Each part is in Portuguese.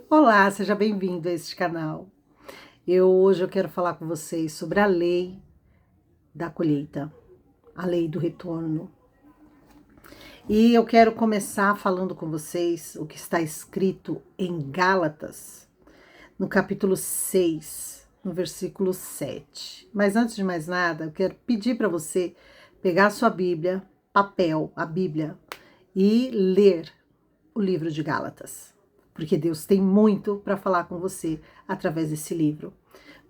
Olá, seja bem-vindo a este canal. Hoje eu quero falar com vocês sobre a lei da colheita, a lei do retorno. E eu quero começar falando com vocês o que está escrito em Gálatas, no capítulo 6, no versículo 7. Mas antes de mais nada, eu quero pedir para você pegar a sua Bíblia, papel, a Bíblia, e ler o livro de Gálatas. Porque Deus tem muito para falar com você através desse livro.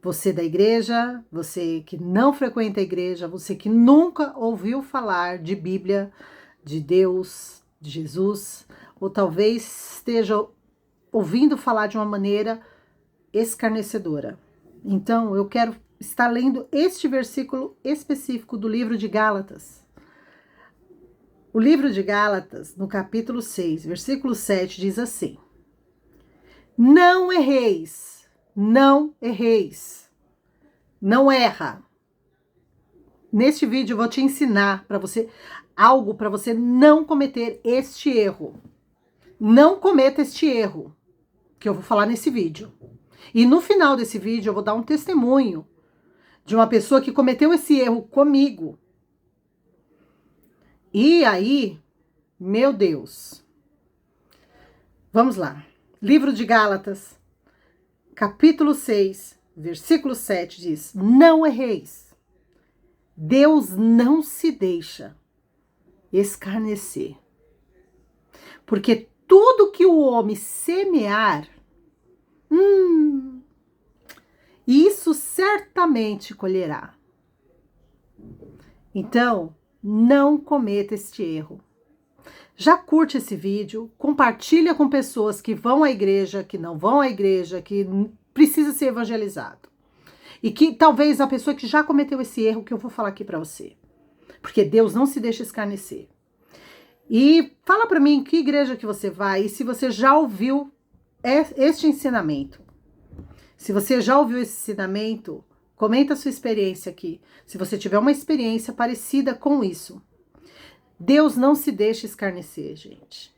Você da igreja, você que não frequenta a igreja, você que nunca ouviu falar de Bíblia, de Deus, de Jesus, ou talvez esteja ouvindo falar de uma maneira escarnecedora. Então, eu quero estar lendo este versículo específico do livro de Gálatas. O livro de Gálatas, no capítulo 6, versículo 7, diz assim: Não erreis, não erreis, não erra. Neste vídeo eu vou te ensinar algo para você não cometer este erro. Não cometa este erro que eu vou falar nesse vídeo. E no final desse vídeo eu vou dar um testemunho de uma pessoa que cometeu esse erro comigo. E aí, meu Deus. Vamos lá. Livro de Gálatas, capítulo 6, versículo 7 diz: Não erreis. Deus não se deixa escarnecer. Porque tudo que o homem semear, isso certamente colherá. Então, não cometa este erro. Já curte esse vídeo, compartilha com pessoas que vão à igreja, que não vão à igreja, que precisa ser evangelizado. E que talvez a pessoa que já cometeu esse erro que eu vou falar aqui para você. Porque Deus não se deixa escarnecer. E fala para mim que igreja que você vai e se você já ouviu este ensinamento. Se você já ouviu esse ensinamento, comenta a sua experiência aqui. Se você tiver uma experiência parecida com isso. Deus não se deixa escarnecer, gente.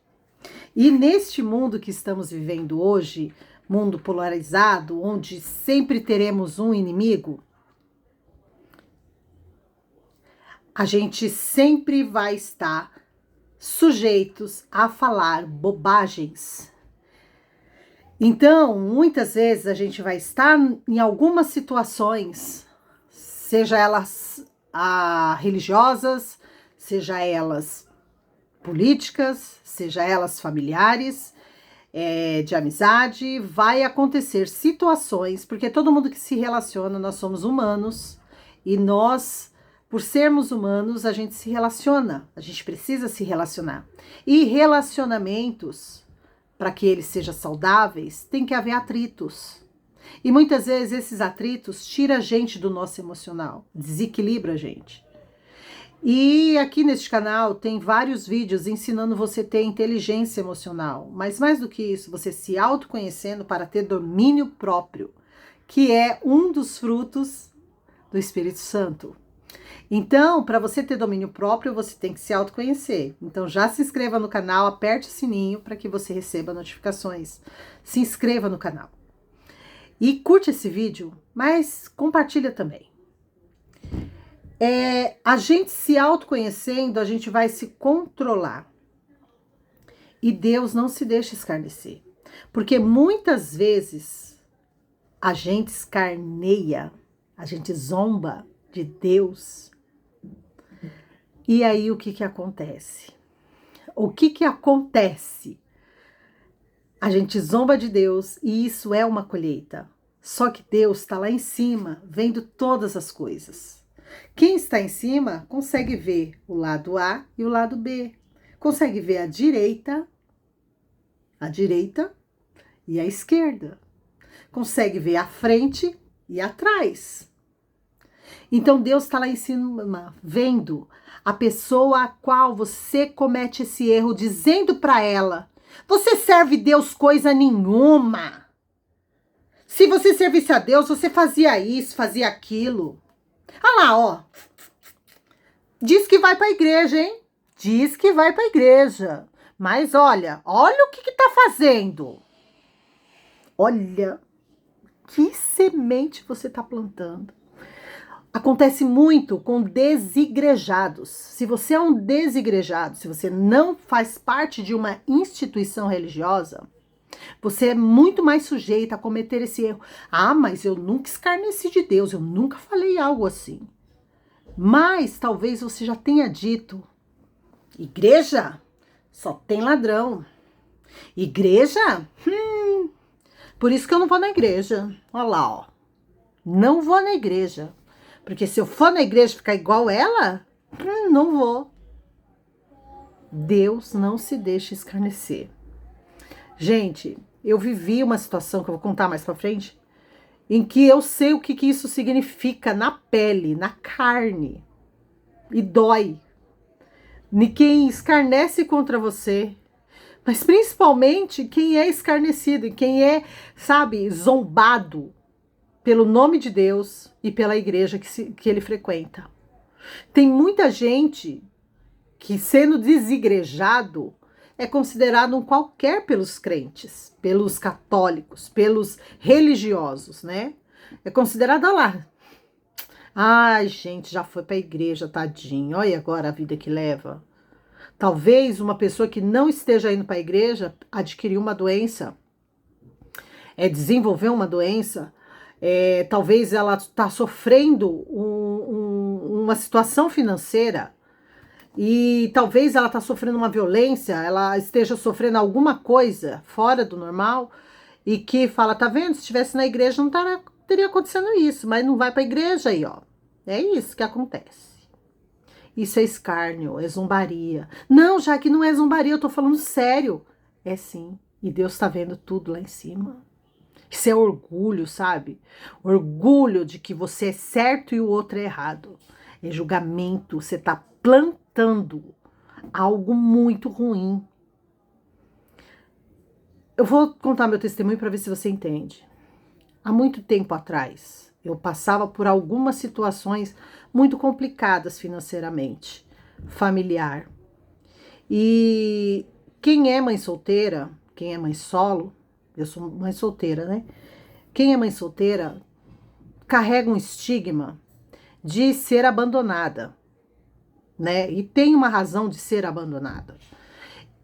E neste mundo que estamos vivendo hoje, mundo polarizado, onde sempre teremos um inimigo, a gente sempre vai estar sujeitos a falar bobagens. Então, muitas vezes a gente vai estar em algumas situações, seja elas religiosas, seja elas políticas, seja elas familiares, de amizade, vai acontecer situações, porque todo mundo que se relaciona, nós somos humanos, e nós, por sermos humanos, a gente se relaciona, a gente precisa se relacionar. E relacionamentos, para que eles sejam saudáveis, tem que haver atritos. E muitas vezes esses atritos tiram a gente do nosso emocional, desequilibra a gente. E aqui neste canal tem vários vídeos ensinando você a ter inteligência emocional, mas mais do que isso, você se autoconhecendo para ter domínio próprio, que é um dos frutos do Espírito Santo. Então, para você ter domínio próprio, você tem que se autoconhecer. Então, já se inscreva no canal, aperte o sininho para que você receba notificações. Se inscreva no canal. E curte esse vídeo, mas compartilha também. A gente se autoconhecendo, a gente vai se controlar. E Deus não se deixa escarnecer. Porque muitas vezes a gente escarneia, a gente zomba de Deus. E aí o que acontece? O que acontece? A gente zomba de Deus e isso é uma colheita. Só que Deus está lá em cima, vendo todas as coisas. Quem está em cima consegue ver o lado A e o lado B. Consegue ver a direita e a esquerda. Consegue ver a frente e atrás. Então Deus está lá em cima vendo a pessoa a qual você comete esse erro, dizendo para ela: você serve Deus coisa nenhuma. Se você servisse a Deus, você fazia isso, fazia aquilo. Olha lá, ó. Diz que vai para a igreja, hein? Diz que vai para a igreja. Mas olha o que tá fazendo. Olha, que semente você está plantando. Acontece muito com desigrejados. Se você é um desigrejado, se você não faz parte de uma instituição religiosa, você é muito mais sujeito a cometer esse erro. Ah, mas eu nunca escarneci de Deus, eu nunca falei algo assim. Mas talvez você já tenha dito: igreja só tem ladrão. Igreja? Por isso que eu não vou na igreja. Olha lá, ó. Não vou na igreja. Porque se eu for na igreja ficar igual ela, não vou. Deus não se deixa escarnecer. Gente, eu vivi uma situação que eu vou contar mais pra frente, em que eu sei o que isso significa na pele, na carne. E dói. Quem escarnece contra você, mas principalmente quem é escarnecido e quem é, sabe, zombado pelo nome de Deus e pela igreja que ele frequenta. Tem muita gente que, sendo desigrejado, é considerado um qualquer pelos crentes, pelos católicos, pelos religiosos, né? É considerado lá. Ai, gente, já foi para a igreja, tadinho. Olha agora a vida que leva. Talvez uma pessoa que não esteja indo para a igreja adquiriu uma doença, desenvolveu uma doença, talvez ela está sofrendo uma situação financeira e talvez ela está sofrendo uma violência, ela esteja sofrendo alguma coisa fora do normal e que fala, tá vendo, se estivesse na igreja não teria acontecendo isso, mas não vai para a igreja aí, ó. É isso que acontece. Isso é escárnio, é zombaria. Não, já que não é zombaria, eu tô falando sério. É sim, e Deus tá vendo tudo lá em cima. Isso é orgulho, sabe? Orgulho de que você é certo e o outro é errado. É julgamento, você tá plantando algo muito ruim. Eu vou contar meu testemunho para ver se você entende. Há muito tempo atrás, eu passava por algumas situações muito complicadas financeiramente, familiar. E quem é mãe solteira, quem é mãe solo, eu sou mãe solteira, né? Quem é mãe solteira carrega um estigma de ser abandonada, né? E tem uma razão de ser abandonada.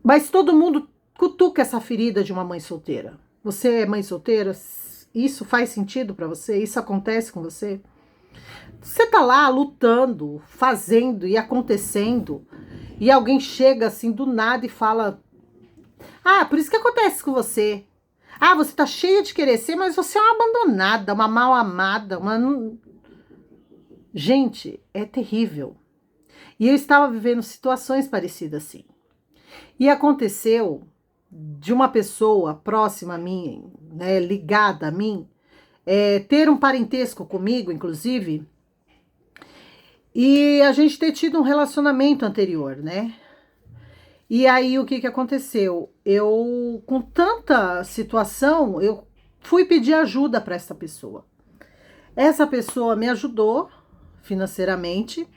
Mas todo mundo cutuca essa ferida de uma mãe solteira. Você é mãe solteira? Isso faz sentido para você? Isso acontece com você? Você tá lá lutando, fazendo e acontecendo, e alguém chega assim do nada e fala: ah, por isso que acontece com você. Ah, você tá cheia de querer ser, mas você é uma abandonada, uma mal amada, uma... Gente, é terrível. E eu estava vivendo situações parecidas assim. E aconteceu de uma pessoa próxima a mim, né, ligada a mim, ter um parentesco comigo, inclusive, e a gente ter tido um relacionamento anterior, né? E aí o que aconteceu? Eu, com tanta situação, eu fui pedir ajuda para essa pessoa. Essa pessoa me ajudou financeiramente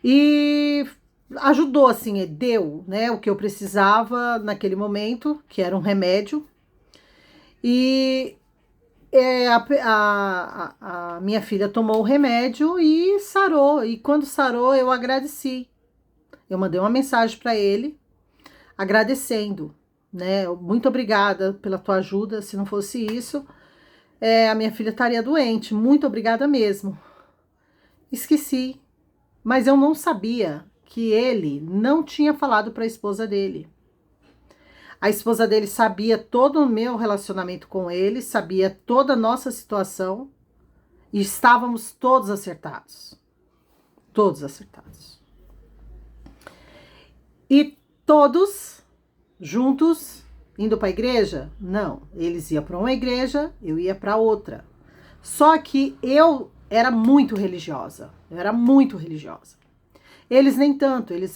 e ajudou, assim, deu, né, o que eu precisava naquele momento, que era um remédio. E a minha filha tomou o remédio e sarou. E quando sarou, eu agradeci. Eu mandei uma mensagem para ele agradecendo, né? Muito obrigada pela tua ajuda. Se não fosse isso, a minha filha estaria doente. Muito obrigada mesmo. Esqueci, mas eu não sabia que ele não tinha falado para a esposa dele. A esposa dele sabia todo o meu relacionamento com ele, sabia toda a nossa situação e estávamos todos acertados. Todos acertados. E todos juntos indo para a igreja? Não, eles iam para uma igreja, eu ia para outra. Só que eu era muito religiosa. Eles nem tanto, eles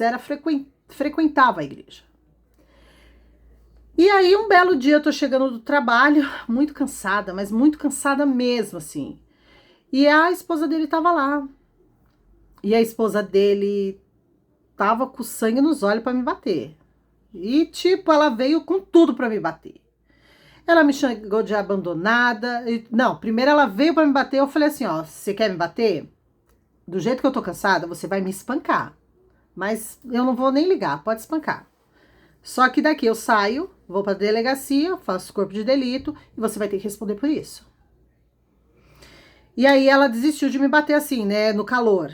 frequentavam a igreja. E aí um belo dia eu tô chegando do trabalho, muito cansada, mas muito cansada mesmo, assim. E a esposa dele tava lá. E a esposa dele tava com sangue nos olhos para me bater. E tipo, ela veio com tudo para me bater. Ela me chamou de abandonada. Não, primeiro ela veio para me bater, eu falei assim, ó, você quer me bater? Do jeito que eu tô cansada, você vai me espancar. Mas eu não vou nem ligar, pode espancar. Só que daqui eu saio, vou pra delegacia, faço corpo de delito e você vai ter que responder por isso. E aí ela desistiu de me bater assim, né, no calor.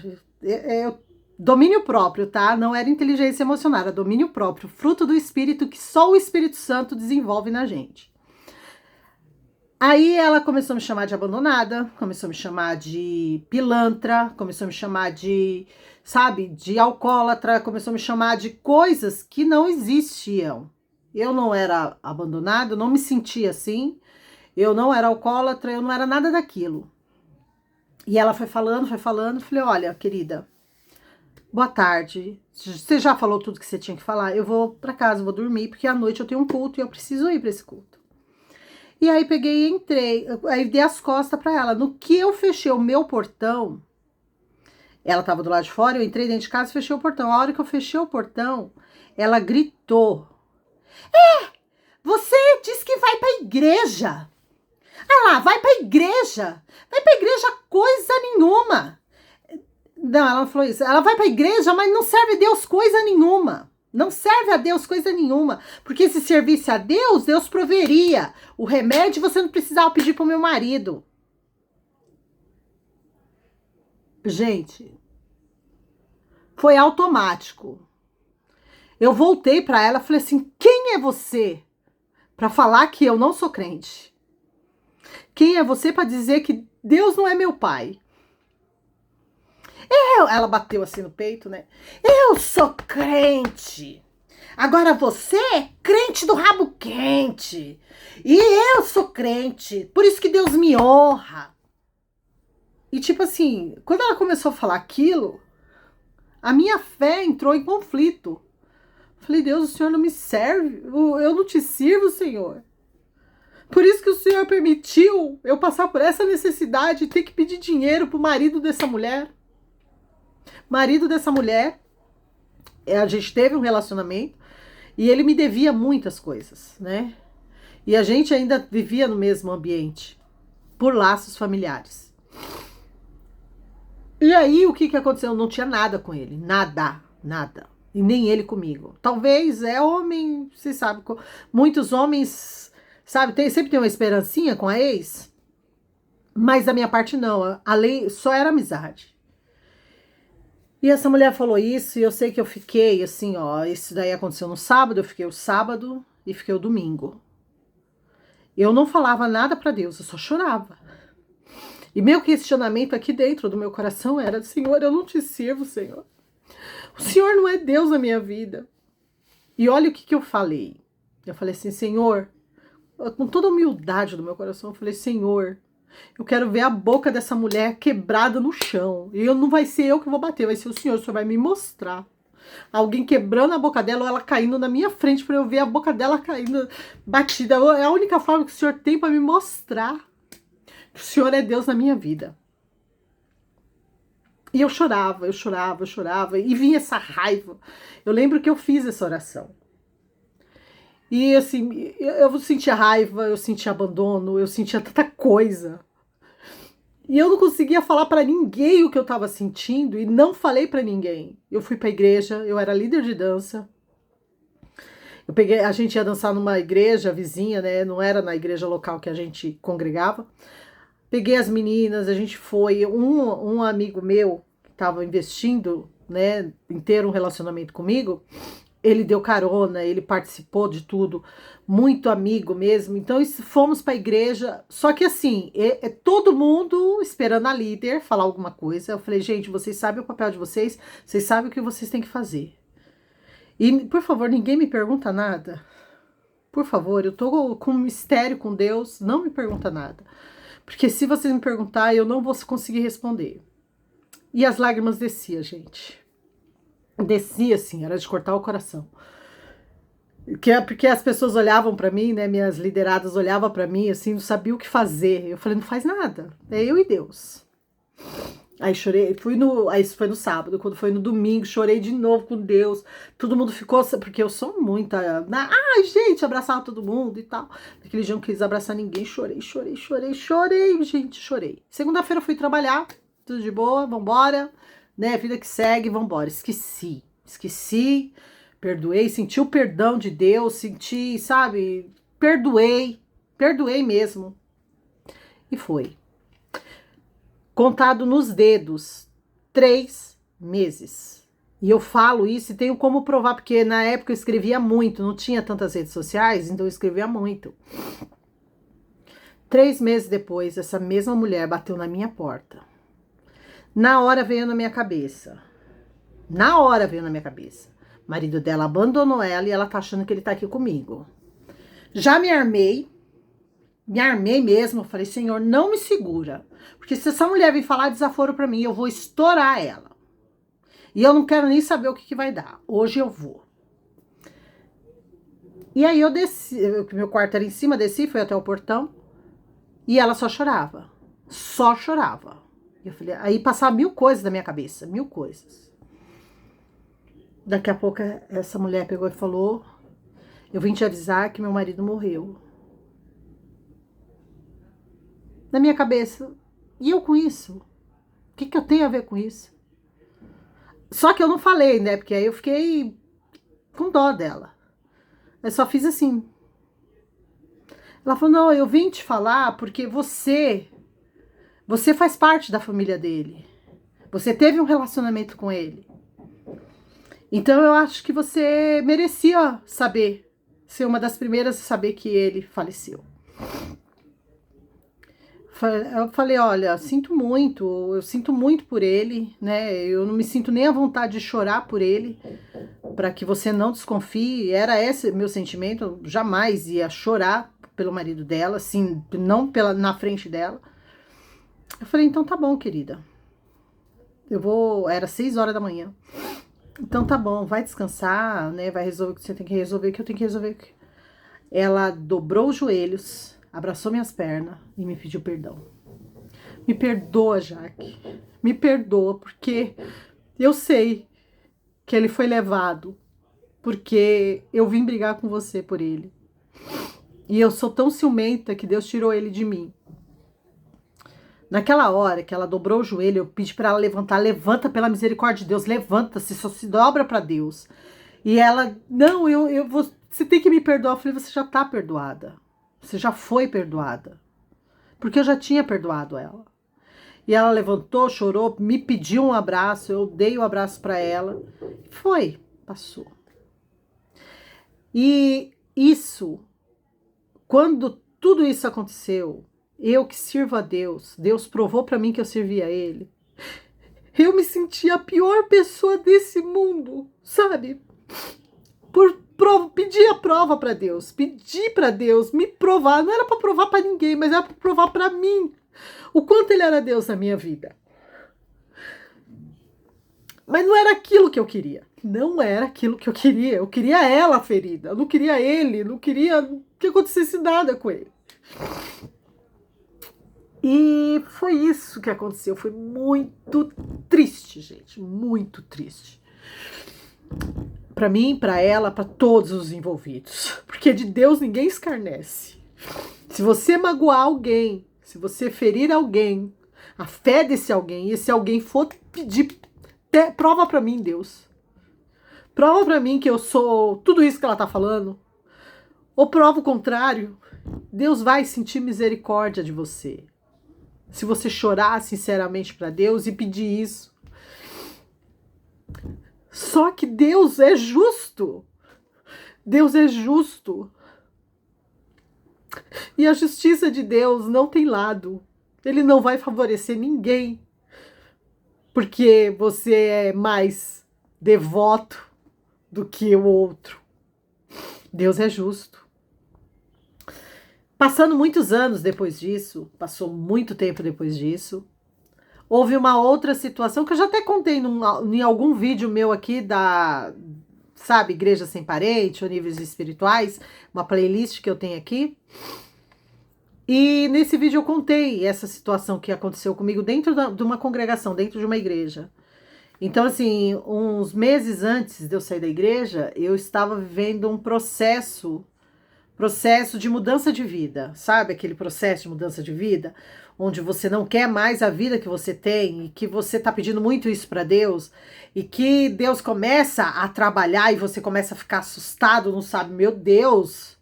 Domínio próprio, tá? Não era inteligência emocional, era domínio próprio, fruto do Espírito que só o Espírito Santo desenvolve na gente. Aí ela começou a me chamar de abandonada, começou a me chamar de pilantra, começou a me chamar de, sabe, de alcoólatra, começou a me chamar de coisas que não existiam. Eu não era abandonada, eu não me sentia assim, eu não era alcoólatra, eu não era nada daquilo. E ela foi falando, falei, olha, querida, boa tarde, você já falou tudo que você tinha que falar, eu vou pra casa, vou dormir, porque à noite eu tenho um culto e eu preciso ir pra esse culto. E aí peguei e entrei, aí dei as costas pra ela. No que eu fechei o meu portão, ela tava do lado de fora, eu entrei dentro de casa e fechei o portão. A hora que eu fechei o portão, ela gritou: você disse que vai pra igreja. Ah lá, vai pra igreja. Vai pra igreja coisa nenhuma. Não, ela não falou isso. Ela vai pra igreja, mas não serve a Deus coisa nenhuma. Não serve a Deus coisa nenhuma. Porque se servisse a Deus, Deus proveria. O remédio você não precisava pedir pro meu marido. Gente, foi automático. Eu voltei pra ela e falei assim: quem é você pra falar que eu não sou crente? Quem é você pra dizer que Deus não é meu pai? Ela bateu assim no peito, né? Eu sou crente. Agora você é crente do rabo quente. E eu sou crente. Por isso que Deus me honra. E tipo assim, quando ela começou a falar aquilo, a minha fé entrou em conflito. Falei, Deus, o Senhor não me serve. Eu não te sirvo, Senhor. Por isso que o Senhor permitiu eu passar por essa necessidade e ter que pedir dinheiro pro marido dessa mulher. Marido dessa mulher, a gente teve um relacionamento e ele me devia muitas coisas, né? E a gente ainda vivia no mesmo ambiente, por laços familiares. E aí, o que aconteceu? Eu não tinha nada com ele, nada. E nem ele comigo. Talvez é homem, você sabe, muitos homens, sabe, sempre tem uma esperancinha com a ex, mas da minha parte não, a lei só era amizade. E essa mulher falou isso, e eu sei que eu fiquei assim, ó, isso daí aconteceu no sábado, eu fiquei o sábado e fiquei o domingo. Eu não falava nada para Deus, eu só chorava. E meu questionamento aqui dentro do meu coração era: Senhor, eu não te sirvo, Senhor. O Senhor não é Deus na minha vida. E olha o que eu falei. Eu falei assim: Senhor, com toda a humildade do meu coração, eu falei: Senhor, eu quero ver a boca dessa mulher quebrada no chão. E não vai ser eu que vou bater, vai ser o Senhor. O Senhor vai me mostrar. Alguém quebrando a boca dela ou ela caindo na minha frente para eu ver a boca dela caindo batida. É a única forma que o Senhor tem para me mostrar que o Senhor é Deus na minha vida. E eu chorava. E vinha essa raiva. Eu lembro que eu fiz essa oração. E assim, eu sentia raiva, eu sentia abandono, eu sentia tanta coisa. E eu não conseguia falar para ninguém o que eu estava sentindo e não falei para ninguém. Eu fui para a igreja, eu era líder de dança. A gente ia dançar numa igreja vizinha, né? Não era na igreja local que a gente congregava. Peguei as meninas, a gente foi. Um amigo meu que estava investindo, né, em ter um relacionamento comigo, ele deu carona, ele participou de tudo, muito amigo mesmo. Então fomos para a igreja, só que assim, é todo mundo esperando a líder falar alguma coisa. Eu falei: gente, vocês sabem o papel de vocês, vocês sabem o que vocês têm que fazer. E, por favor, ninguém me pergunta nada. Por favor, eu tô com um mistério com Deus, não me pergunta nada. Porque se vocês me perguntar, eu não vou conseguir responder. E as lágrimas desciam, gente. Descia assim, era de cortar o coração. Porque as pessoas olhavam para mim, né? Minhas lideradas olhavam para mim assim, não sabiam o que fazer. Eu falei: não faz nada, é eu e Deus. Aí chorei, aí isso foi no sábado, quando foi no domingo, chorei de novo com Deus. Todo mundo ficou, porque eu sou muita, ai, gente, abraçava todo mundo e tal. Naquele dia eu não quis abraçar ninguém, chorei, gente, chorei. Segunda-feira fui trabalhar, tudo de boa, vambora, né? Vida que segue, vambora. Esqueci, perdoei, senti o perdão de Deus, senti, sabe? Perdoei mesmo. E foi. Contado nos dedos, 3 meses. E eu falo isso e tenho como provar, porque na época eu escrevia muito, não tinha tantas redes sociais, então eu escrevia muito. 3 meses depois, essa mesma mulher bateu na minha porta. Na hora veio na minha cabeça. O marido dela abandonou ela e ela tá achando que ele tá aqui comigo. Já me armei mesmo, eu falei, Senhor, não me segura, porque se essa mulher vir falar desaforo pra mim, eu vou estourar ela, e eu não quero nem saber o que vai dar, hoje eu vou. E aí eu desci, meu quarto era em cima, desci, fui até o portão, e ela só chorava, eu falei, aí passava 1000 coisas na minha cabeça, 1000 coisas. Daqui a pouco essa mulher pegou e falou, eu vim te avisar que meu marido morreu. Na minha cabeça, e eu com isso? O que eu tenho a ver com isso? Só que eu não falei, né? Porque aí eu fiquei com dó dela. Eu só fiz assim. Ela falou, não, eu vim te falar porque você faz parte da família dele. Você teve um relacionamento com ele. Então eu acho que você merecia saber, ser uma das primeiras a saber que ele faleceu. Eu falei, olha, eu sinto muito por ele, né? Eu não me sinto nem à vontade de chorar por ele, para que você não desconfie. Era esse meu sentimento, eu jamais ia chorar pelo marido dela, assim, não na frente dela. Eu falei, então tá bom, querida. Era 6 horas da manhã. Então tá bom, vai descansar, né? Vai resolver o que você tem que resolver, que eu tenho que resolver. Ela dobrou os joelhos, abraçou minhas pernas e me pediu perdão. Me perdoa, Jaque. Me perdoa, porque eu sei que ele foi levado, porque eu vim brigar com você por ele. E eu sou tão ciumenta que Deus tirou ele de mim. Naquela hora que ela dobrou o joelho, eu pedi para ela levantar. Levanta pela misericórdia de Deus, levanta-se, só se dobra para Deus. E ela, não, você tem que me perdoar. Eu falei, você já tá perdoada. Você já foi perdoada. Porque eu já tinha perdoado ela. E ela levantou, chorou, me pediu um abraço, eu dei o abraço para ela. Foi, passou. E isso, quando tudo isso aconteceu, eu que sirvo a Deus, Deus provou para mim que eu servia a Ele. Eu me senti a pior pessoa desse mundo, sabe? Pedi a prova para Deus, pedi para Deus me provar, não era para provar para ninguém, mas era para provar para mim o quanto ele era Deus na minha vida. Mas não era aquilo que eu queria. Não era aquilo que eu queria. Eu queria ela ferida, eu não queria ele, não queria que acontecesse nada com ele. E foi isso que aconteceu, foi muito triste, gente, muito triste. Para mim, para ela, para todos os envolvidos. Porque de Deus ninguém escarnece. Se você magoar alguém, se você ferir alguém, a fé desse alguém, e esse alguém for pedir, prova para mim, Deus. Prova para mim que eu sou tudo isso que ela tá falando. Ou prova o contrário. Deus vai sentir misericórdia de você. Se você chorar sinceramente para Deus e pedir isso. Só que Deus é justo. Deus é justo. E a justiça de Deus não tem lado. Ele não vai favorecer ninguém. Porque você é mais devoto do que o outro. Deus é justo. Passando muitos anos depois disso, passou muito tempo depois disso, houve uma outra situação que eu já até contei em algum vídeo meu aqui da, sabe, Igreja Sem Parente, ou Níveis Espirituais, uma playlist que eu tenho aqui. E nesse vídeo eu contei essa situação que aconteceu comigo dentro de uma congregação, dentro de uma igreja. Então, assim, uns meses antes de eu sair da igreja, eu estava vivendo um processo de mudança de vida, sabe? Aquele processo de mudança de vida, onde você não quer mais a vida que você tem e que você está pedindo muito isso para Deus e que Deus começa a trabalhar e você começa a ficar assustado, não sabe? Meu Deus,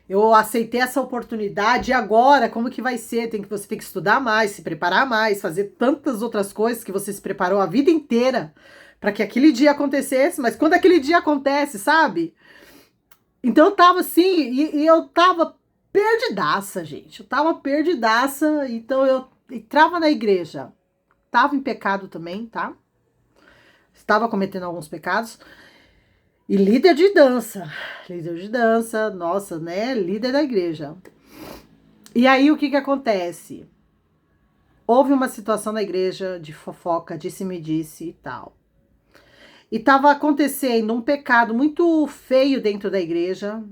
eu aceitei essa oportunidade e agora como que vai ser? Você tem que estudar mais, se preparar mais, fazer tantas outras coisas que você se preparou a vida inteira para que aquele dia acontecesse, mas quando aquele dia acontece, sabe? Então eu tava assim, e eu tava perdidaça, gente. Eu tava perdidaça, então eu entrava na igreja. Tava em pecado também, tá? Estava cometendo alguns pecados. E líder de dança, nossa, né? Líder da igreja. E aí o que que acontece? Houve uma situação na igreja de fofoca, disse-me-disse e tal. E estava acontecendo um pecado muito feio dentro da igreja,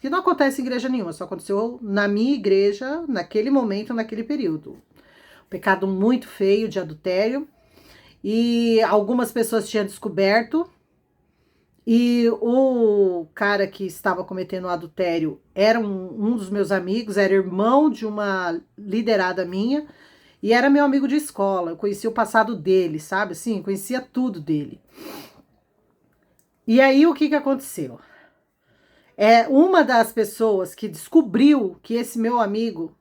que não acontece em igreja nenhuma, só aconteceu na minha igreja, naquele momento, naquele período. Um pecado muito feio de adultério, e algumas pessoas tinham descoberto, e o cara que estava cometendo o adultério era um dos meus amigos, era irmão de uma liderada minha, e era meu amigo de escola, eu conhecia o passado dele, sabe assim, conhecia tudo dele. E aí o que que aconteceu? Uma das pessoas que descobriu que esse meu amigo,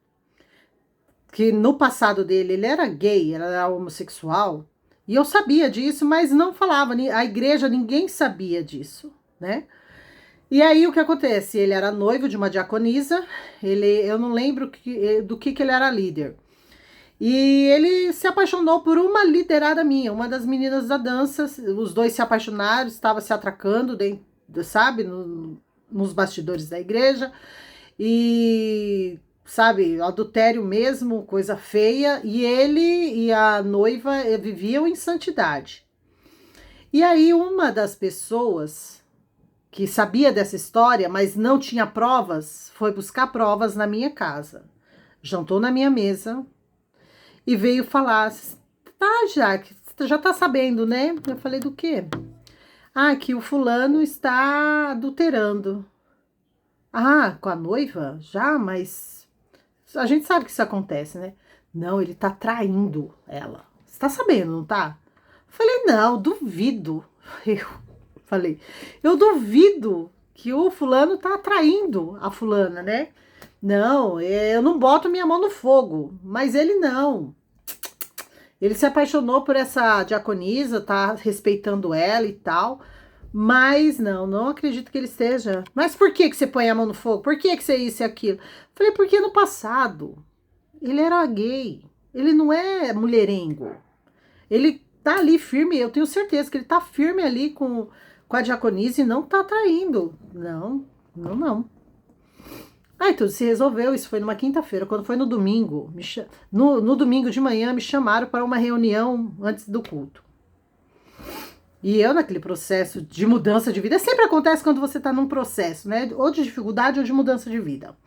que no passado dele ele era gay, era homossexual, e eu sabia disso, mas não falava, a igreja ninguém sabia disso, né? E aí o que acontece? Ele era noivo de uma diaconisa, eu não lembro do que ele era líder. E ele se apaixonou por uma liderada minha, uma das meninas da dança. Os dois se apaixonaram, estava se atracando, dentro, sabe, nos bastidores da igreja. E, sabe, adultério mesmo, coisa feia. E ele e a noiva viviam em santidade. E aí uma das pessoas que sabia dessa história, mas não tinha provas, foi buscar provas na minha casa. Jantou na minha mesa e veio falar, tá, Jaque, você já tá sabendo, né? Eu falei, do quê? Ah, que o fulano está adulterando. Ah, com a noiva? Já, mas a gente sabe que isso acontece, né? Não, ele tá traindo ela. Você tá sabendo, não tá? Eu falei, não, duvido. Eu falei, eu duvido que o fulano tá traindo a fulana, né? Não, eu não boto minha mão no fogo, mas ele não. Ele se apaixonou por essa diaconisa, tá respeitando ela e tal, mas não acredito que ele esteja. Mas por que que você põe a mão no fogo? Por que que você isso e aquilo? Falei, porque no passado ele era gay, ele não é mulherengo. Ele tá ali firme, eu tenho certeza que ele tá firme ali com a diaconisa e não tá traindo. Não. Aí tudo se resolveu, isso foi numa quinta-feira. Quando foi no domingo, no domingo de manhã me chamaram para uma reunião antes do culto. E eu naquele processo de mudança de vida, sempre acontece quando você tá num processo, né? Ou de dificuldade ou de mudança de vida.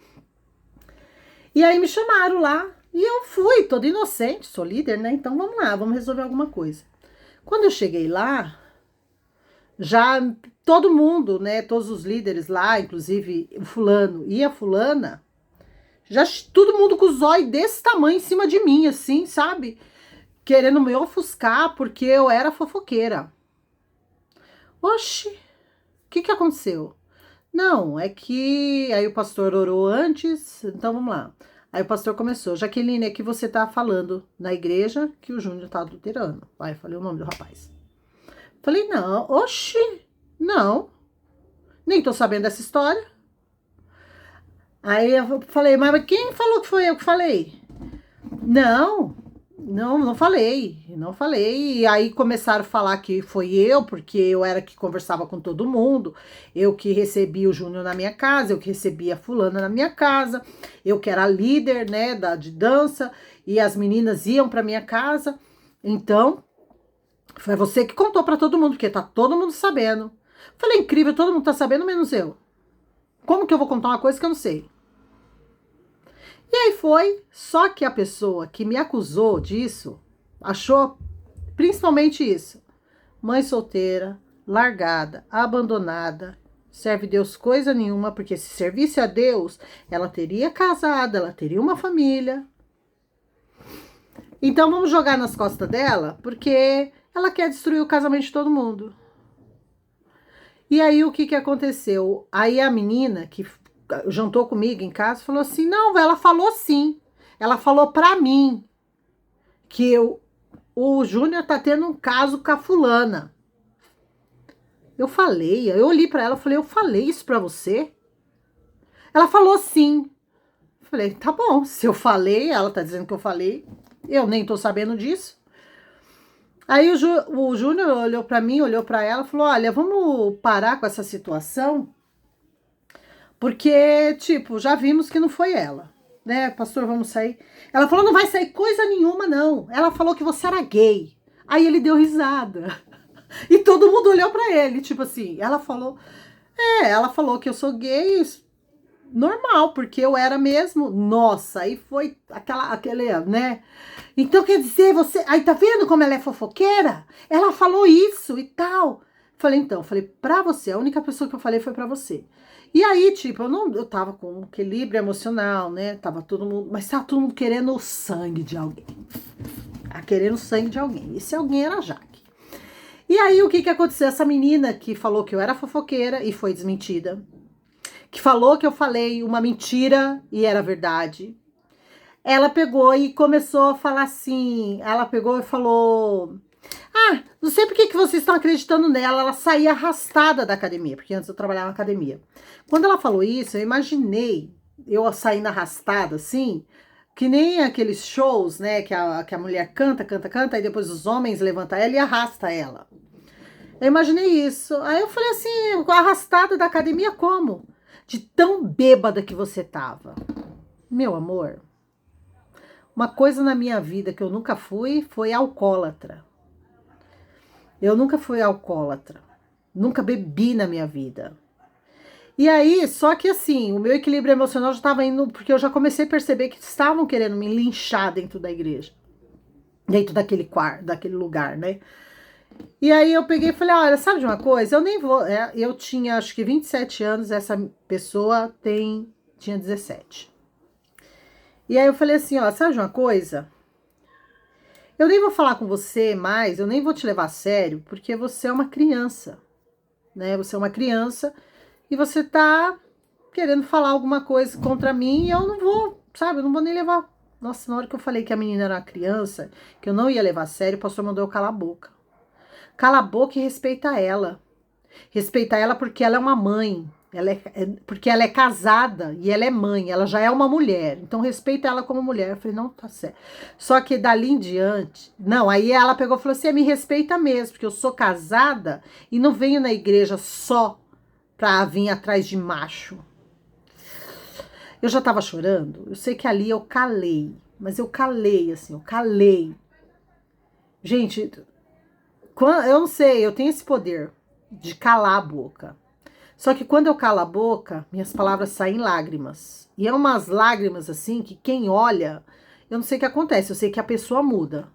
E aí me chamaram lá e eu fui, toda inocente, sou líder, né? Então vamos lá, vamos resolver alguma coisa. Quando eu cheguei lá, já todo mundo, né, todos os líderes lá, inclusive o fulano e a fulana, já todo mundo com os olhos desse tamanho em cima de mim, assim, sabe? Querendo me ofuscar porque eu era fofoqueira. Oxi, o que aconteceu? Não, é que aí o pastor orou antes, então vamos lá. Aí o pastor começou, Jaqueline, é que você tá falando na igreja que o Júnior tá adulterando. Aí eu falei o nome do rapaz. Falei, não, oxi, não, nem tô sabendo dessa história. Aí eu falei, mas quem falou que foi eu que falei? Não falei. E aí começaram a falar que foi eu, porque eu era que conversava com todo mundo, eu que recebia o Júnior na minha casa, eu que recebia a fulana na minha casa, eu que era líder, né, de dança, e as meninas iam pra minha casa. Então, foi você que contou pra todo mundo, porque tá todo mundo sabendo. Falei, incrível, todo mundo tá sabendo, menos eu. Como que eu vou contar uma coisa que eu não sei? E aí foi, só que a pessoa que me acusou disso achou principalmente isso: mãe solteira, largada, abandonada, serve Deus coisa nenhuma, porque se servisse a Deus, ela teria casado, ela teria uma família. Então vamos jogar nas costas dela, porque ela quer destruir o casamento de todo mundo. E aí o que que aconteceu? Aí a menina que jantou comigo em casa falou assim: não, ela falou sim. Ela falou pra mim que o Júnior tá tendo um caso com a fulana. Eu olhei pra ela e falei: eu falei isso pra você? Ela falou sim. Falei: tá bom, se eu falei, ela tá dizendo que eu falei, eu nem tô sabendo disso. Aí o Júnior olhou pra mim, olhou pra ela e falou: olha, vamos parar com essa situação, porque, tipo, já vimos que não foi ela, né? Pastor, vamos sair. Ela falou: não vai sair coisa nenhuma, não. Ela falou que você era gay. Aí ele deu risada. E todo mundo olhou pra ele, tipo assim. Ela falou que eu sou gay, normal, porque eu era mesmo. Nossa, aí foi aquele, né? Então quer dizer, você. Aí tá vendo como ela é fofoqueira? Ela falou isso e tal. Falei, pra você, a única pessoa que eu falei foi pra você. E aí, tipo, eu tava com um equilíbrio emocional, né? Tava todo mundo, mas tava todo mundo querendo o sangue de alguém. Querendo o sangue de alguém. Esse alguém era a Jaque. E aí, o que que aconteceu? Essa menina que falou que eu era fofoqueira e foi desmentida, que falou que eu falei uma mentira e era verdade, ela pegou e começou a falar assim, ela pegou e falou: ah, não sei por que vocês estão acreditando nela, ela saía arrastada da academia, porque antes eu trabalhava na academia. Quando ela falou isso, eu imaginei eu saindo arrastada assim, que nem aqueles shows, né, que a mulher canta, canta, canta, e depois os homens levantam ela e arrasta ela. Eu imaginei isso. Aí eu falei assim: arrastada da academia como? De tão bêbada que você tava. Meu amor, uma coisa na minha vida que eu nunca fui foi alcoólatra. Eu nunca fui alcoólatra. Nunca bebi na minha vida. E aí, só que assim, o meu equilíbrio emocional já estava indo, porque eu já comecei a perceber que estavam querendo me linchar dentro da igreja. Dentro daquele quarto, daquele lugar, né? E aí eu peguei e falei: olha, sabe de uma coisa? Eu nem vou. Eu tinha acho que 27 anos, essa pessoa tinha 17. E aí eu falei assim: ó, sabe de uma coisa? Eu nem vou falar com você mais, eu nem vou te levar a sério, porque você é uma criança, né? Você é uma criança e você tá querendo falar alguma coisa contra mim e eu não vou, sabe? Eu não vou nem levar. Nossa, na hora que eu falei que a menina era uma criança, que eu não ia levar a sério, o pastor mandou eu calar a boca. Cala a boca e respeita ela. Respeita ela porque ela é uma mãe. Porque ela é casada e ela é mãe, ela já é uma mulher. Então respeita ela como mulher. Eu falei: não, tá certo. Só que dali em diante, não, aí ela pegou e falou assim: me respeita mesmo, porque eu sou casada e não venho na igreja só pra vir atrás de macho. Eu já tava chorando, eu sei que ali eu calei, mas eu calei, assim, eu calei. Gente, eu não sei, eu tenho esse poder de calar a boca. Só que quando eu calo a boca, minhas palavras saem lágrimas. E é umas lágrimas assim que quem olha, eu não sei o que acontece, eu sei que a pessoa muda.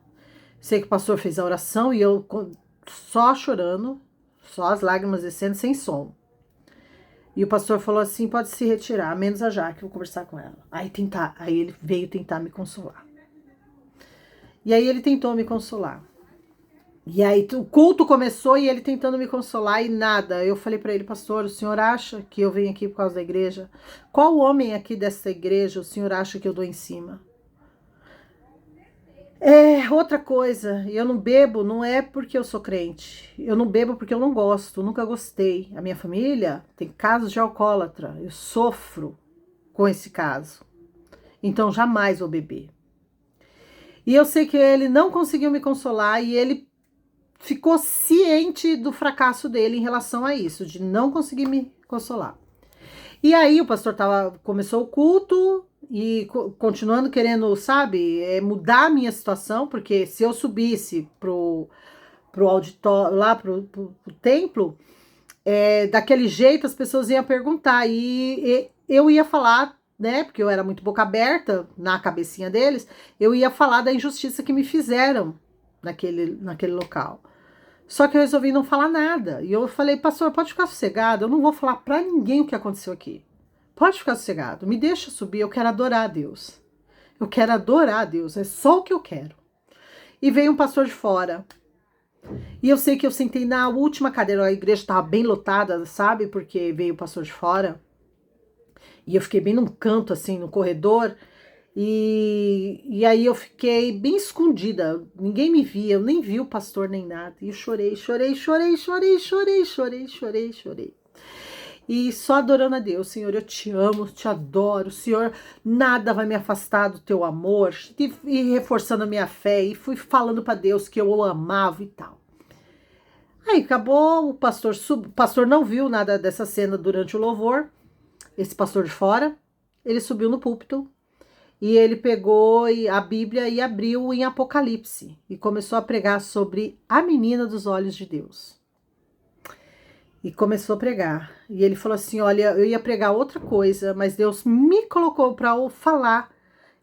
Sei que o pastor fez a oração e eu só chorando, só as lágrimas descendo sem som. E o pastor falou assim: pode se retirar, menos a Jaque, vou conversar com ela. Aí ele veio tentar me consolar. E aí ele tentou me consolar. E aí o culto começou e ele tentando me consolar e nada. Eu falei para ele: pastor, o senhor acha que eu venho aqui por causa da igreja? Qual homem aqui dessa igreja o senhor acha que eu dou em cima? Outra coisa, eu não bebo não é porque eu sou crente. Eu não bebo porque eu não gosto, nunca gostei. A minha família tem casos de alcoólatra. Eu sofro com esse caso. Então jamais vou beber. E eu sei que ele não conseguiu me consolar e ele ficou ciente do fracasso dele em relação a isso, de não conseguir me consolar. E aí o pastor começou o culto e continuando querendo, sabe, mudar a minha situação, porque se eu subisse pro auditório, lá pro templo, daquele jeito as pessoas iam perguntar e eu ia falar né, porque eu era muito boca aberta na cabecinha deles, eu ia falar da injustiça que me fizeram naquele local. Só que eu resolvi não falar nada. E eu falei, pastor, pode ficar sossegado, eu não vou falar pra ninguém o que aconteceu aqui. Pode ficar sossegado, me deixa subir, eu quero adorar a Deus. Eu quero adorar a Deus, é só o que eu quero. E veio um pastor de fora. E eu sei que eu sentei na última cadeira, a igreja estava bem lotada, sabe? Porque veio o pastor de fora. E eu fiquei bem num canto, assim, no corredor. E aí eu fiquei bem escondida. Ninguém me via, eu nem vi o pastor nem nada. E eu chorei. E só adorando a Deus. Senhor, eu te amo, te adoro. Senhor, nada vai me afastar do teu amor. E reforçando a minha fé. E fui falando para Deus que eu o amava e tal. Aí acabou, o pastor não viu nada dessa cena durante o louvor. Esse pastor de fora, ele subiu no púlpito. E ele pegou a Bíblia e abriu em Apocalipse. E começou a pregar sobre a menina dos olhos de Deus. E começou a pregar. E ele falou assim, olha, eu ia pregar outra coisa, mas Deus me colocou para falar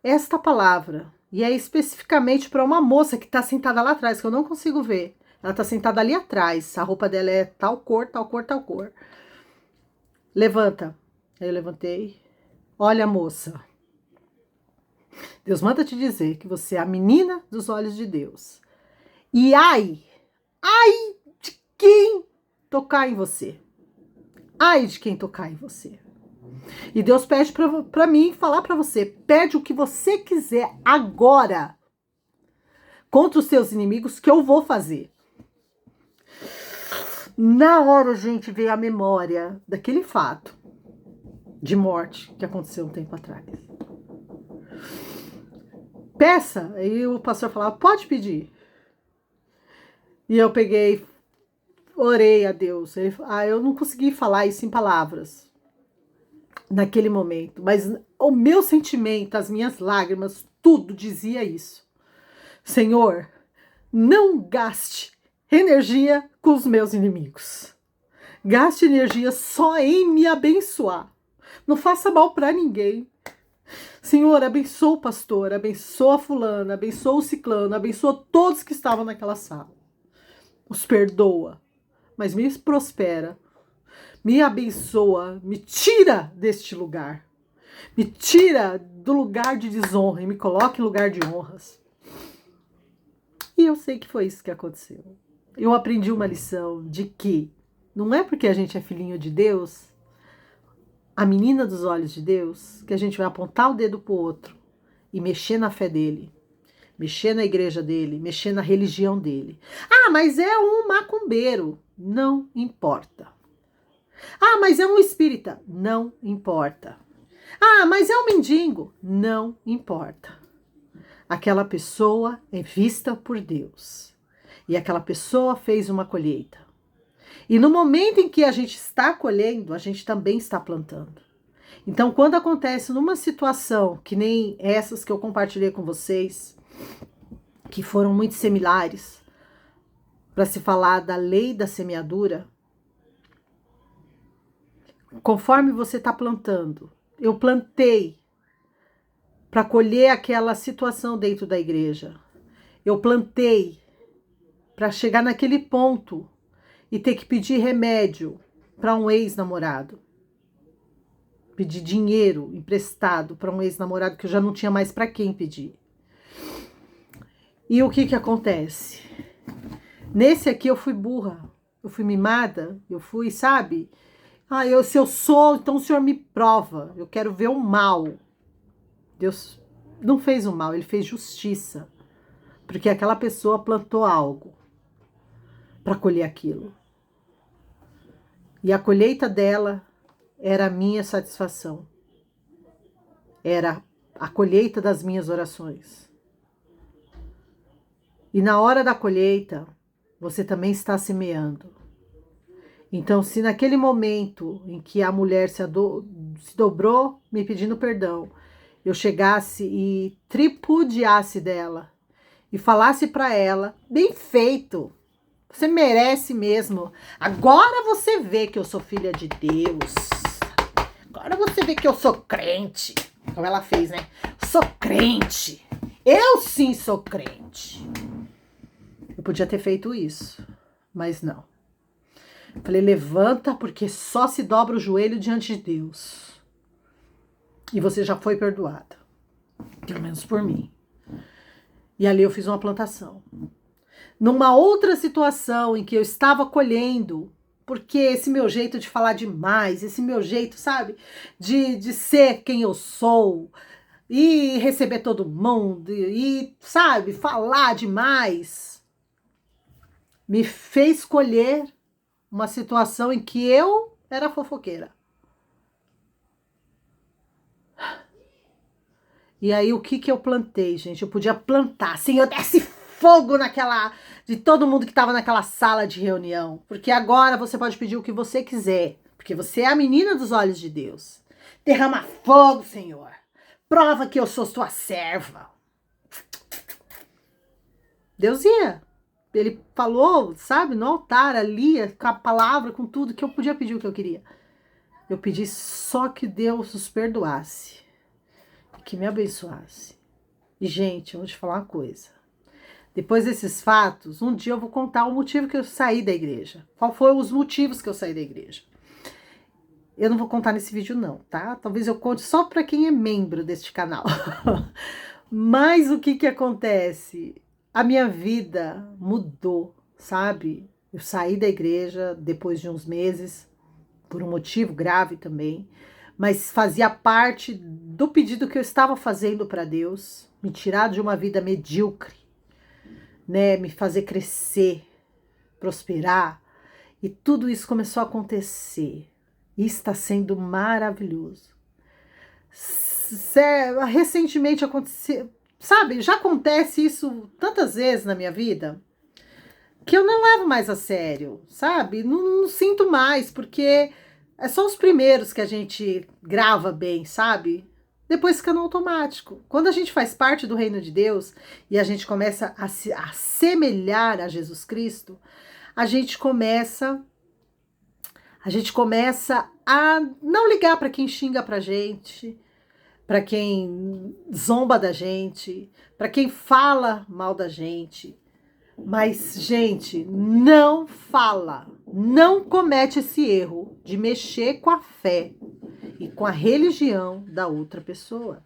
esta palavra. E é especificamente para uma moça que está sentada lá atrás, que eu não consigo ver. Ela está sentada ali atrás. A roupa dela é tal cor, tal cor, tal cor. Levanta. Aí eu levantei. Olha, moça. Deus manda te dizer que você é a menina dos olhos de Deus. E ai de quem tocar em você. Ai de quem tocar em você. E Deus pede para mim falar para você. Pede o que você quiser agora. Contra os seus inimigos que eu vou fazer. Na hora, gente, veio a memória daquele fato de morte que aconteceu um tempo atrás. Peça. Aí o pastor falava, pode pedir. E eu peguei, orei a Deus. Eu não consegui falar isso em palavras naquele momento, mas o meu sentimento, as minhas lágrimas, tudo dizia isso. Senhor, não gaste energia com os meus inimigos. Gaste energia só em me abençoar. Não faça mal para ninguém. Senhor, abençoa o pastor, abençoa a fulana, abençoa o ciclano, abençoa todos que estavam naquela sala. Os perdoa, mas me prospera, me abençoa, me tira deste lugar. Me tira do lugar de desonra e me coloca em lugar de honras. E eu sei que foi isso que aconteceu. Eu aprendi uma lição de que não é porque a gente é filhinho de Deus, a menina dos olhos de Deus, que a gente vai apontar o dedo pro outro e mexer na fé dele, mexer na igreja dele, mexer na religião dele. Ah, mas é um macumbeiro. Não importa. Ah, mas é um espírita. Não importa. Ah, mas é um mendigo. Não importa. Aquela pessoa é vista por Deus. E aquela pessoa fez uma colheita. E no momento em que a gente está colhendo, a gente também está plantando. Então, quando acontece numa situação que nem essas que eu compartilhei com vocês, que foram muito similares, para se falar da lei da semeadura, conforme você está plantando, eu plantei para colher aquela situação dentro da igreja. Eu plantei para chegar naquele ponto e ter que pedir remédio para um ex-namorado. Pedir dinheiro emprestado para um ex-namorado que eu já não tinha mais para quem pedir. E o que acontece? Nesse aqui eu fui burra, eu fui mimada, eu fui, sabe? Se eu sou, então o Senhor me prova. Eu quero ver o mal. Deus não fez o mal, ele fez justiça. Porque aquela pessoa plantou algo para colher aquilo. E a colheita dela era a minha satisfação. Era a colheita das minhas orações. E na hora da colheita, você também está semeando. Então, se naquele momento em que a mulher se dobrou, me pedindo perdão, eu chegasse e tripudiasse dela e falasse para ela, bem feito, você merece mesmo. Agora você vê que eu sou filha de Deus. Agora você vê que eu sou crente. Como ela fez, né? Sou crente. Eu sim sou crente. Eu podia ter feito isso, mas não. Falei, levanta, porque só se dobra o joelho diante de Deus. E você já foi perdoada. Pelo menos por mim. E ali eu fiz uma plantação. Numa outra situação em que eu estava colhendo, porque esse meu jeito de falar demais, esse meu jeito, sabe, de ser quem eu sou, e receber todo mundo, e, sabe, falar demais, me fez colher uma situação em que eu era fofoqueira. E aí, o que eu plantei, gente? Eu podia plantar, Senhor, desce fogo naquela, de todo mundo que estava naquela sala de reunião. Porque agora você pode pedir o que você quiser. Porque você é a menina dos olhos de Deus. Derrama fogo, Senhor. Prova que eu sou sua serva. Deus ia. Ele falou, sabe, no altar ali, com a palavra, com tudo, que eu podia pedir o que eu queria. Eu pedi só que Deus os perdoasse. Que me abençoasse. E, gente, eu vou te falar uma coisa. Depois desses fatos, um dia eu vou contar o motivo que eu saí da igreja. Qual foram os motivos que eu saí da igreja. Eu não vou contar nesse vídeo não, tá? Talvez eu conte só para quem é membro deste canal. Mas o que acontece? A minha vida mudou, sabe? Eu saí da igreja depois de uns meses, por um motivo grave também, mas fazia parte do pedido que eu estava fazendo para Deus, me tirar de uma vida medíocre, né, me fazer crescer, prosperar, e tudo isso começou a acontecer, e está sendo maravilhoso. Recentemente aconteceu, sabe, já acontece isso tantas vezes na minha vida, que eu não levo mais a sério, sabe, não sinto mais, porque é só os primeiros que a gente grava bem, sabe? Depois fica no automático. Quando a gente faz parte do reino de Deus e a gente começa a se assemelhar a Jesus Cristo, a gente começa a não ligar para quem xinga pra gente, para quem zomba da gente, para quem fala mal da gente. Mas, gente, não fala, não comete esse erro de mexer com a fé e com a religião da outra pessoa.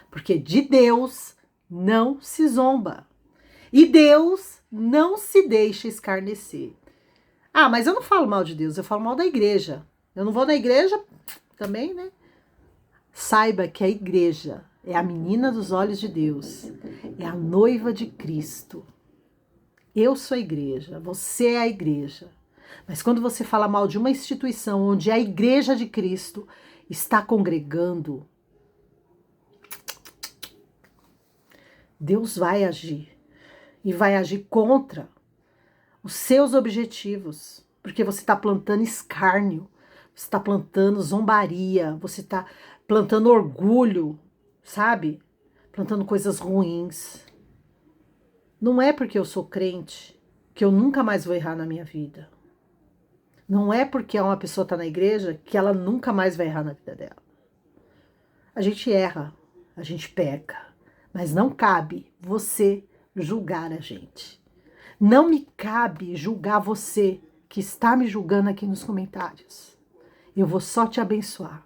Porque de Deus não se zomba. E Deus não se deixa escarnecer. Ah, mas eu não falo mal de Deus, eu falo mal da igreja. Eu não vou na igreja também, né? Saiba que a igreja é a menina dos olhos de Deus, é a noiva de Cristo. Eu sou a igreja, você é a igreja. Mas quando você fala mal de uma instituição onde a igreja de Cristo está congregando, Deus vai agir. E vai agir contra os seus objetivos. Porque você está plantando escárnio, você está plantando zombaria, você está plantando orgulho, sabe? Plantando coisas ruins. Não é porque eu sou crente que eu nunca mais vou errar na minha vida. Não é porque uma pessoa está na igreja que ela nunca mais vai errar na vida dela. A gente erra, a gente peca, mas não cabe você julgar a gente. Não me cabe julgar você que está me julgando aqui nos comentários. Eu vou só te abençoar.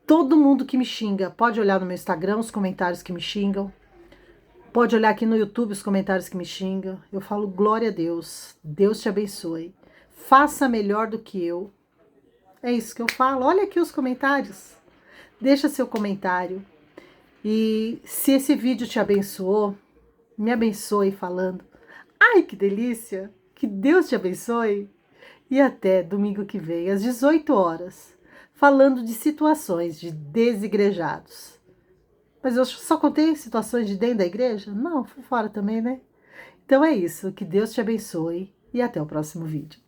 Todo mundo que me xinga, pode olhar no meu Instagram os comentários que me xingam. Pode olhar aqui no YouTube os comentários que me xingam. Eu falo, glória a Deus. Deus te abençoe. Faça melhor do que eu. É isso que eu falo. Olha aqui os comentários. Deixa seu comentário. E se esse vídeo te abençoou, me abençoe falando. Ai, que delícia. Que Deus te abençoe. E até domingo que vem, às 18 horas, falando de situações de desigrejados. Mas eu só contei situações de dentro da igreja? Não, fui fora também, né? Então é isso, que Deus te abençoe e até o próximo vídeo.